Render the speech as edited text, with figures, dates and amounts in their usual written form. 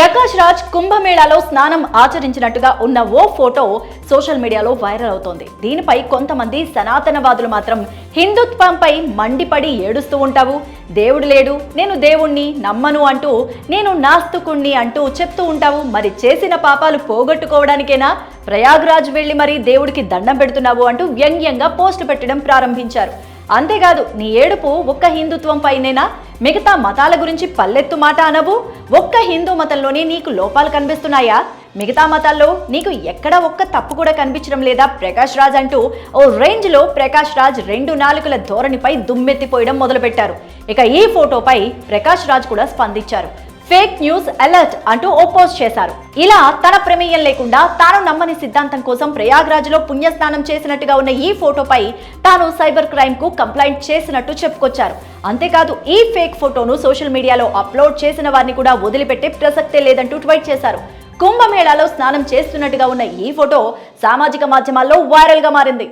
ప్రకాష్ రాజ్ కుంభమేళాలో స్నానం ఆచరించినట్టుగా ఉన్న ఓ photo social మీడియాలో వైరల్ అవుతోంది. దీనిపై కొంతమంది సనాతనవాదులు మాత్రం హిందుత్వంపై మండిపడి ఏడుస్తూ ఉంటావు, దేవుడు లేడు, నేను దేవుణ్ణి నమ్మను అంటూ, నేను నాస్తికుణ్ణి అంటూ చెప్తూ ఉంటావు. మరి చేసిన పాపాలు పోగొట్టుకోవడానికేనా ప్రయాగ్రాజ్ వెళ్లి మరి దేవుడికి దండం పెడుతున్నావు అంటూ వ్యంగ్యంగా పోస్టు పెట్టడం ప్రారంభించారు. అంతేకాదు, నీ ఏడుపు ఒక్క హిందుత్వం పైనేనా, మిగతా మతాల గురించి పల్లెత్తు మాట అనవు, ఒక్క హిందూ మతంలోనే నీకు లోపాలు కనిపిస్తున్నాయా, మిగతా మతాల్లో నీకు ఎక్కడ ఒక్క తప్పు కూడా కనిపించడం లేదా ప్రకాష్ రాజ్ అంటూ ఓ రేంజ్ లో ప్రకాష్ రాజ్ రెండు నాలుకల ధోరణిపై దుమ్మెత్తిపోయడం మొదలుపెట్టారు. ఇక ఈ ఫోటోపై ప్రకాష్ రాజ్ కూడా స్పందించారు. ఫేక్ న్యూస్ అలర్ట్ అంటూ ఓ పోస్ట్ చేశారు. ఇలా తన ప్రమేయం లేకుండా తాను నమ్మని సిద్ధాంతం కోసం ప్రయాగ్రాజ్ లో పుణ్యస్నానం చేసినట్టుగా ఉన్న ఈ ఫోటోపై తాను సైబర్ క్రైమ్ కు కంప్లైంట్ చేసినట్టు చెప్పుకొచ్చారు. అంతేకాదు, ఈ ఫేక్ ఫోటోను సోషల్ మీడియాలో అప్లోడ్ చేసిన వారిని కూడా వదిలిపెట్టే ప్రసక్తే లేదంటూ ట్వీట్ చేశారు. కుంభమేళాలో స్నానం చేస్తున్నట్టుగా ఉన్న ఈ ఫోటో సామాజిక మాధ్యమాల్లో వైరల్ గా మారింది.